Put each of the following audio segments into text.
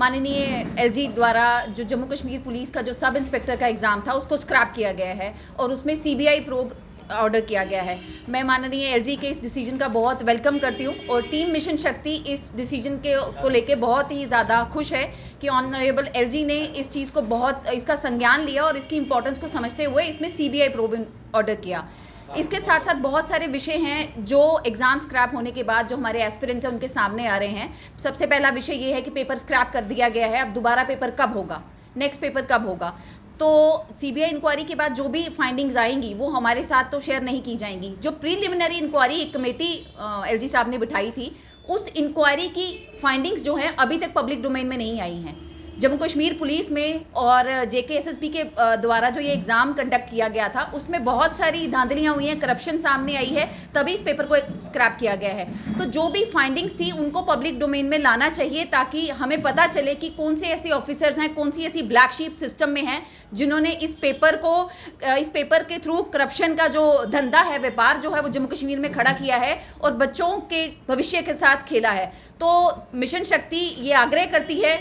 माननीय एलजी द्वारा जो जम्मू कश्मीर पुलिस का जो सब इंस्पेक्टर का एग्ज़ाम था उसको स्क्रैप किया गया है और उसमें सीबीआई प्रोब ऑर्डर किया गया है। मैं माननीय एलजी के इस डिसीजन का बहुत वेलकम करती हूँ और टीम मिशन शक्ति इस डिसीजन को लेके बहुत ही ज़्यादा खुश है कि ऑनरेबल एलजी ने इस चीज़ को बहुत इसका संज्ञान लिया और इसकी इंपॉर्टेंस को समझते हुए इसमें सीबीआई प्रोब ऑर्डर किया। इसके साथ साथ बहुत सारे विषय हैं जो एग्ज़ाम स्क्रैप होने के बाद जो हमारे एस्पिरेंट्स हैं उनके सामने आ रहे हैं। सबसे पहला विषय ये है कि पेपर स्क्रैप कर दिया गया है, अब दोबारा पेपर कब होगा, नेक्स्ट पेपर कब होगा। तो सीबीआई इंक्वायरी के बाद जो भी फाइंडिंग्स आएंगी वो हमारे साथ तो शेयर नहीं की जाएंगी। जो प्रीलिमिनरी इंक्वायरी एक कमेटी एलजी साहब ने बिठाई थी, उस इंक्वायरी की फाइंडिंग्स जो हैं अभी तक पब्लिक डोमेन में नहीं आई हैं। जम्मू कश्मीर पुलिस में और जेकेएसएसबी के द्वारा जो ये एग्ज़ाम कंडक्ट किया गया था उसमें बहुत सारी धांधलियाँ हुई हैं, करप्शन सामने आई है, तभी इस पेपर को स्क्रैप किया गया है। तो जो भी फाइंडिंग्स थी उनको पब्लिक डोमेन में लाना चाहिए ताकि हमें पता चले कि कौन से ऐसे ऑफिसर्स हैं, कौन सी ऐसी ब्लैक शीप सिस्टम में हैं जिन्होंने इस पेपर के थ्रू करप्शन का जो धंधा है, व्यापार जो है वो जम्मू कश्मीर में खड़ा किया है और बच्चों के भविष्य के साथ खेला है। तो मिशन शक्ति ये आग्रह करती है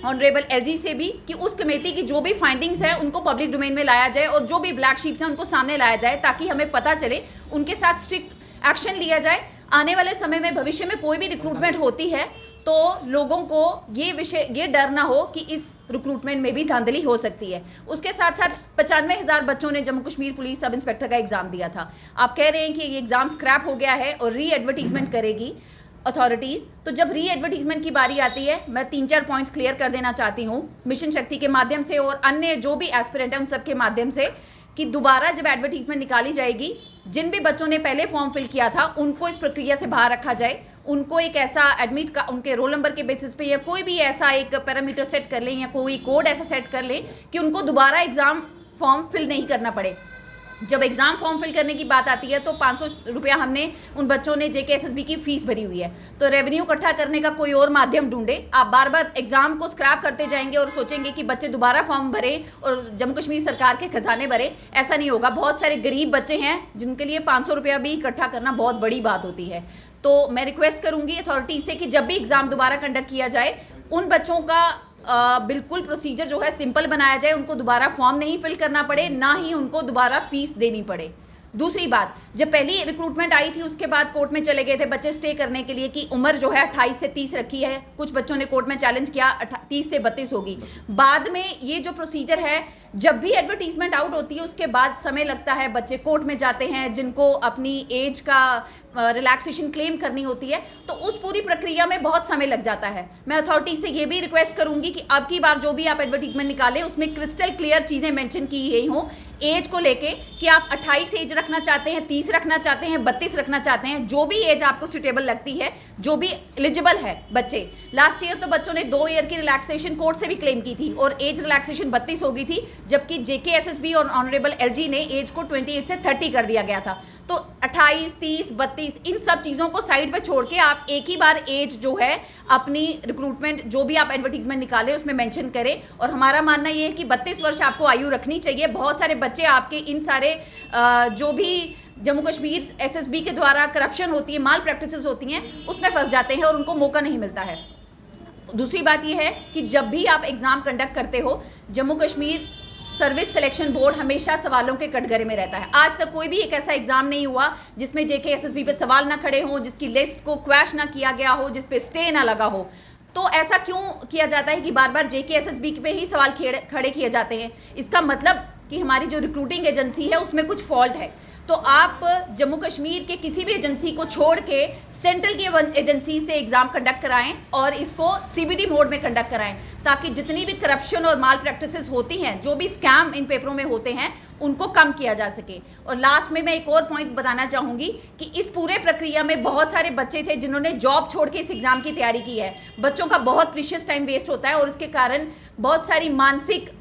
ऑनरेबल एलजी से भी कि उस कमेटी की जो भी फाइंडिंग्स हैं उनको पब्लिक डोमेन में लाया जाए और जो भी ब्लैक शीप्स हैं उनको सामने लाया जाए ताकि हमें पता चले, उनके साथ स्ट्रिक्ट एक्शन लिया जाए। आने वाले समय में भविष्य में कोई भी रिक्रूटमेंट होती है तो लोगों को ये डर ना हो कि इस रिक्रूटमेंट में भी धांधली हो सकती है। उसके साथ साथ 95,000 बच्चों ने Jammu Kashmir police sub inspector का एग्ज़ाम दिया था। आप कह रहे हैं कि ये एग्ज़ाम स्क्रैप हो गया है और री एडवर्टीजमेंट करेगी अथॉरिटीज़। तो जब री एडवर्टीजमेंट की बारी आती है, मैं 3-4 पॉइंट्स क्लियर कर देना चाहती हूँ मिशन शक्ति के माध्यम से और अन्य जो भी एस्पिरेंट हैं उन सब के माध्यम से कि दोबारा जब एडवर्टीजमेंट निकाली जाएगी, जिन भी बच्चों ने पहले फॉर्म फिल किया था उनको इस प्रक्रिया से बाहर रखा जाए। उनको एक ऐसा एडमिट का उनके रोल नंबर के बेसिस पे या कोई भी ऐसा एक पैरामीटर सेट कर लें या कोई कोड ऐसा सेट कर लें कि उनको दोबारा एग्ज़ाम फॉर्म फिल नहीं करना पड़े। जब एग्ज़ाम फॉर्म फिल करने की बात आती है तो 500 रुपया हमने उन बच्चों ने जेकेएसएसबी की फ़ीस भरी हुई है, तो रेवेन्यू इकट्ठा करने का कोई और माध्यम ढूंढे। आप बार बार एग्ज़ाम को स्क्रैप करते जाएंगे और सोचेंगे कि बच्चे दोबारा फॉर्म भरें और जम्मू कश्मीर सरकार के खजाने भरें, ऐसा नहीं होगा। बहुत सारे गरीब बच्चे हैं जिनके लिए 500 रुपया भी इकट्ठा करना बहुत बड़ी बात होती है। तो मैं रिक्वेस्ट करूँगी अथॉरिटी से कि जब भी एग्ज़ाम दोबारा कंडक्ट किया जाए उन बच्चों का बिल्कुल प्रोसीजर जो है सिंपल बनाया जाए, उनको दोबारा फॉर्म नहीं फिल करना पड़े, ना ही उनको दोबारा फीस देनी पड़े। दूसरी बात, जब पहली रिक्रूटमेंट आई थी उसके बाद कोर्ट में चले गए थे बच्चे स्टे करने के लिए कि उम्र जो है 28 से 30 रखी है। कुछ बच्चों ने कोर्ट में चैलेंज किया 30 से 32 होगी। बाद में ये जो प्रोसीजर है, जब भी एडवर्टीजमेंट आउट होती है उसके बाद समय लगता है, बच्चे कोर्ट में जाते हैं जिनको अपनी एज का रिलैक्सेशन क्लेम करनी होती है, तो उस पूरी प्रक्रिया में बहुत समय लग जाता है। मैं अथॉरिटी से ये भी रिक्वेस्ट करूंगी कि अब की बार जो भी आप एडवर्टीजमेंट निकालें उसमें क्रिस्टल क्लियर चीज़ें मेंशन की गई हों एज को लेके कि आप 28 एज रखना चाहते हैं, 30 रखना चाहते हैं, 32 रखना चाहते हैं, जो भी एज आपको सुटेबल लगती है, जो भी एलिजिबल है बच्चे। लास्ट ईयर तो बच्चों ने 2 ईयर की रिलैक्सेशन कोर्ट से भी क्लेम की थी और एज रिलैक्सेशन 32 हो गई थी, जबकि जेकेएसएसबी और ऑनरेबल एलजी ने एज को 28 से 30 कर दिया गया था। तो 28, 30, 32 इन सब चीज़ों को साइड पे छोड़ के आप एक ही बार एज जो है अपनी रिक्रूटमेंट जो भी आप एडवर्टीजमेंट निकालें उसमें मेंशन करें। और हमारा मानना ये है कि 32 वर्ष आपको आयु रखनी चाहिए। बहुत सारे बच्चे आपके इन सारे जो भी जम्मू कश्मीर एसएसबी के द्वारा करप्शन होती है, माल प्रैक्टिसेस होती हैं, उसमें फंस जाते हैं और उनको मौका नहीं मिलता है। दूसरी बात यह है कि जब भी आप एग्ज़ाम कंडक्ट करते हो, Jammu Kashmir service selection board हमेशा सवालों के कटघरे में रहता है। आज तक कोई भी एक ऐसा एग्जाम नहीं हुआ जिसमें जेकेएसएसबी पे सवाल ना खड़े हों, जिसकी लिस्ट को क्वैश ना किया गया हो, जिस पे स्टे ना लगा हो। तो ऐसा क्यों किया जाता है कि बार बार जेकेएसएसबी पे ही सवाल खड़े किए जाते हैं? इसका मतलब कि हमारी जो रिक्रूटिंग एजेंसी है उसमें कुछ फॉल्ट है। तो आप जम्मू कश्मीर के किसी भी एजेंसी को छोड़ के सेंट्रल की एजेंसी से एग्ज़ाम कंडक्ट कराएं और इसको सीबीडी मोड में कंडक्ट कराएं, ताकि जितनी भी करप्शन और माल प्रैक्टिसेस होती हैं, जो भी स्कैम इन पेपरों में होते हैं, उनको कम किया जा सके। और लास्ट में मैं एक और पॉइंट बताना चाहूँगी कि इस पूरे प्रक्रिया में बहुत सारे बच्चे थे जिन्होंने जॉब छोड़ के इस एग्ज़ाम की तैयारी की है। बच्चों का बहुत प्रीशियस टाइम वेस्ट होता है और इसके कारण बहुत सारी मानसिक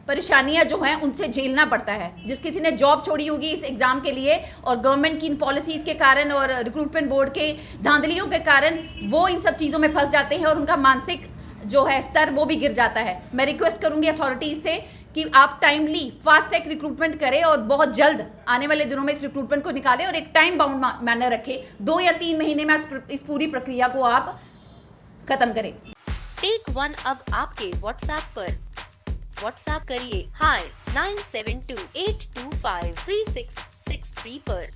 परेशानियां जो हैं उनसे झेलना पड़ता है। जिस किसी ने जॉब छोड़ी होगी इस एग्ज़ाम के लिए और गवर्नमेंट की इन पॉलिसीज़ के कारण और रिक्रूटमेंट बोर्ड के धांधलियों के कारण वो इन सब चीज़ों में फंस जाते हैं और उनका मानसिक जो है स्तर वो भी गिर जाता है। मैं रिक्वेस्ट करूंगी अथॉरिटीज़ से कि आप टाइमली फास्ट ट्रैक रिक्रूटमेंट करें और बहुत जल्द आने वाले दिनों में इस रिक्रूटमेंट को निकालें और एक टाइम बाउंड मैनर रखें। 2 या 3 महीने में इस पूरी प्रक्रिया को आप ख़त्म करें। टेक वन अब आपके व्हाट्सएप पर। व्हाट्सएप करिए हाय 9728253663 पर।